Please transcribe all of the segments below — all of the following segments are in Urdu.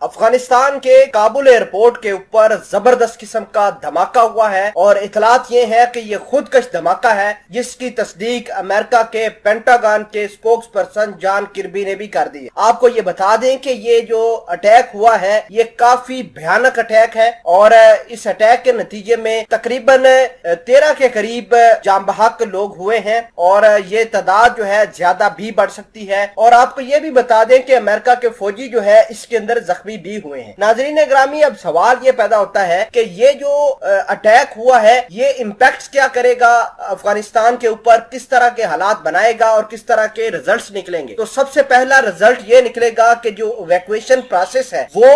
افغانستان کے کابل ایئرپورٹ کے اوپر زبردست قسم کا دھماکہ ہوا ہے اور اطلاعات یہ ہے کہ یہ خودکش دھماکہ ہے جس کی تصدیق امریکہ کے پینٹاگن کے سپوکس پرسن جان کربی نے بھی کر دی ہے۔ آپ کو یہ بتا دیں کہ یہ جو اٹیک ہوا ہے یہ کافی بھیانک اٹیک ہے اور اس اٹیک کے نتیجے میں تقریباً 13 کے قریب جاں بحق لوگ ہوئے ہیں اور یہ تعداد جو ہے زیادہ بھی بڑھ سکتی ہے۔ اور آپ کو یہ بھی بتا دیں کہ امریکہ کے فوجی جو ہے اس کے اندر زخمی بھی ہوئے ہیں۔ ناظرین گرامی، اب سوال یہ پیدا ہوتا ہے کہ یہ جو اٹیک ہوا ہے یہ امپیکٹس کیا کرے گا افغانستان کے اوپر، کس طرح کے حالات بنائے گا اور کس طرح کے رزلٹس نکلیں گے۔ تو سب سے پہلا رزلٹ یہ نکلے گا کہ جو ایویکویشن پروسیس ہے وہ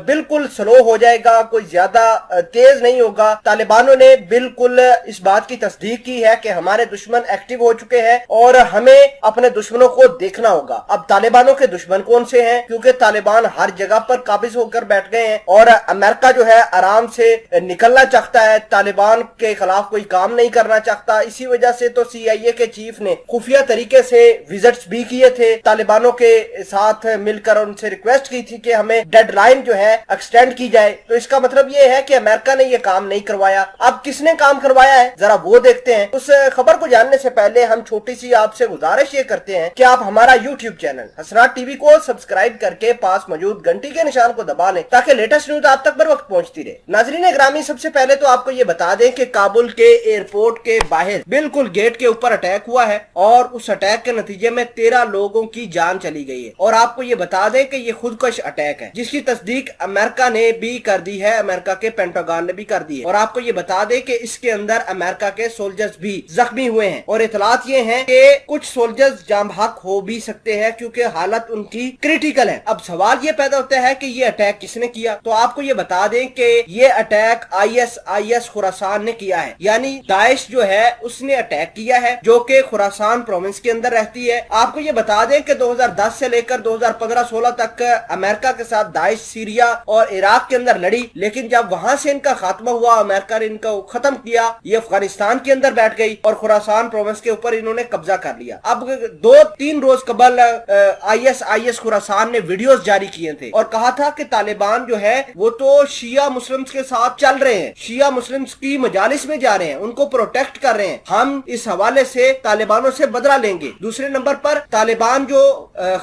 بالکل سلو ہو جائے گا، کوئی زیادہ تیز نہیں ہوگا۔ طالبانوں نے بالکل اس بات کی تصدیق کی ہے کہ ہمارے دشمن ایکٹیو ہو چکے ہیں اور ہمیں اپنے دشمنوں کو دیکھنا ہوگا۔ اب طالبانوں کے دشمن کون سے ہیں؟ کیونکہ طالبان ہر جگہ پر قابض ہو کر بیٹھ گئے ہیں اور امریکہ جو ہے آرام سے نکلنا چاہتا ہے، طالبان کے خلاف کوئی کام نہیں کرنا چاہتا۔ اسی وجہ سے تو سی آئی اے کے چیف نے خفیہ طریقے سے وزٹس بھی کیے تھے طالبانوں کے ساتھ مل کر، ان سے ریکویسٹ کی تھی کہ ہمیں ڈیڈ لائن جو ہے ایکسٹینڈ کی جائے۔ تو اس کا مطلب یہ ہے کہ امریکہ نے یہ کام نہیں کروایا۔ اب کس نے کام کروایا ہے ذرا وہ دیکھتے ہیں۔ اس خبر کو جاننے سے پہلے ہم چھوٹی سی آپ سے گزارش یہ کرتے ہیں کہ آپ ہمارا یوٹیوب چینل حسنات ٹی وی کو سبسکرائب کر کے پاس موجود گھنٹی کے نشان کو دبا لیں تاکہ لیٹسٹ نیوز آپ تک بر وقت پہنچتی رہے۔ ناظرین گرامی، سب سے پہلے تو آپ کو یہ بتا دیں کہ کابل کے ایئرپورٹ کے باہر بالکل گیٹ کے اوپر اٹیک ہوا ہے اور اس اٹیک کے نتیجے میں 13 لوگوں کی جان چلی گئی ہے۔ اور آپ کو یہ بتا دیں کہ یہ خودکش اٹیک ہے جس کی تصدیق امریکہ نے بھی کر دی ہے، امریکہ کے پینٹاگن نے بھی کر دی ہے۔ اور آپ کو یہ بتا دیں کہ اس کے اندر امریکہ کے سولجرز بھی زخمی ہوئے ہیں اور اطلاعات یہ ہیں کہ کچھ سولجرز جاں بحق ہو بھی سکتے ہیں کیونکہ حالت ان کی کریٹیکل ہے۔ اب سوال یہ پیدا ہوتا ہے کہ یہ اٹیک کس نے کیا؟ تو آپ کو یہ بتا دیں کہ یہ اٹیک آئی ایس خراسان نے کیا ہے، یعنی داعش جو ہے اس نے اٹیک کیا ہے جو کہ خراسان پروونس کے اندر رہتی ہے۔ آپ کو یہ بتا دیں کہ 2010 سے لے کر 2015-16 تک امریکہ کے ساتھ داعش سیریا اور عراق کے اندر لڑی، لیکن جب وہاں سے ان کا خاتمہ ہوا، امریکہ نے ان کو ختم کیا، یہ افغانستان کے اندر بیٹھ گئی اور خراسان پروونس کے اوپر انہوں نے قبضہ کر لیا۔ اب 2-3 روز قبل آئی ایس خراسان نے ویڈیوز جاری کیے تھے اور کہا تھا کہ طالبان جو ہے وہ تو شیعہ مسلمز کے ساتھ چل رہے ہیں، شیعہ مسلمز کی مجالس میں جا رہے ہیں، ان کو پروٹیکٹ کر رہے ہیں، ہم اس حوالے سے طالبانوں سے بدلہ لیں گے۔ دوسرے نمبر پر طالبان جو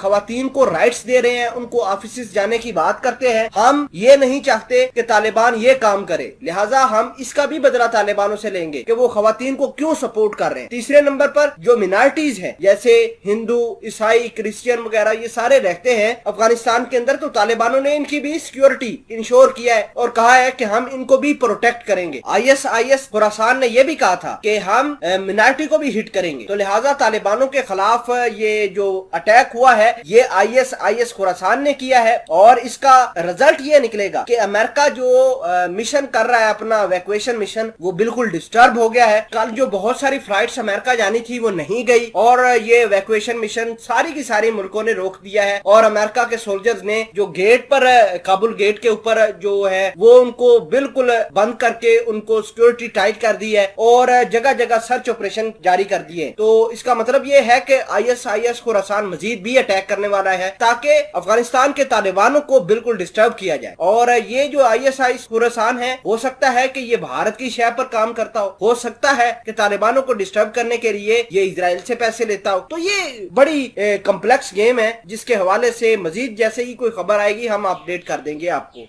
خواتین کو رائٹس دے رہے ہیں، ان کو آفیسز جانے کی بات کرتے ہیں، ہم یہ نہیں چاہتے کہ طالبان یہ کام کرے، لہٰذا ہم اس کا بھی بدلہ طالبانوں سے لیں گے کہ وہ خواتین کو کیوں سپورٹ کر رہے ہیں۔ تیسرے نمبر پر جو منارٹیز ہیں جیسے ہندو، عیسائی، کرسچین وغیرہ یہ سارے رہتے ہیں افغانستان کے اندر، تو طالبانوں نے ان کی بھی سیکیورٹی انشور کیا ہے اور کہا ہے کہ ہم ان کو بھی پروٹیکٹ کریں گے۔ آئی ایس خراسان نے یہ بھی کہا تھا کہ ہم منارٹی کو بھی ہٹ کریں گے۔ تو لہٰذا طالبانوں کے خلاف یہ جو اٹیک ہوا ہے یہ آئی ایس خراسان نے کیا ہے اور اس کا رزلٹ یہ نکلے گا کہ امریکہ جو مشن کر رہا ہے اپنا ایویکویشن مشن وہ بالکل ڈسٹرب ہو گیا ہے۔ کل جو بہت ساری فلائٹس امریکہ جانی تھی وہ نہیں گئی اور یہ ایویکویشن مشن ساری کی ساری ملکوں نے روک دیا ہے اور امریکہ کے سولجرز نے جو گیٹ پر کابل گیٹ کے اوپر جو ہے وہ ان کو بالکل بند کر کے ان کو سیکورٹی ٹائٹ کر دی ہے اور جگہ جگہ سرچ آپریشن جاری کر دیے۔ تو اس کا مطلب یہ ہے کہ آئی ایس خراسان مزید بھی اٹیک کرنے والا ہے تاکہ افغانستان کے طالبانوں کو بالکل ڈسٹرب کیا جائے۔ اور یہ جو آئی ایس خراسان ہے ہو سکتا ہے کہ یہ بھارت کی شے پر کام کرتا ہو سکتا ہے کہ طالبانوں کو ڈسٹرب کرنے کے لیے یہ اسرائیل سے پیسے لیتا ہو۔ تو یہ بڑی کمپلیکس گیم ہے جس کے حوالے سے مزید جیسے ہی کوئی خبر آئے گی ہم اپڈیٹ کر دیں گے آپ کو۔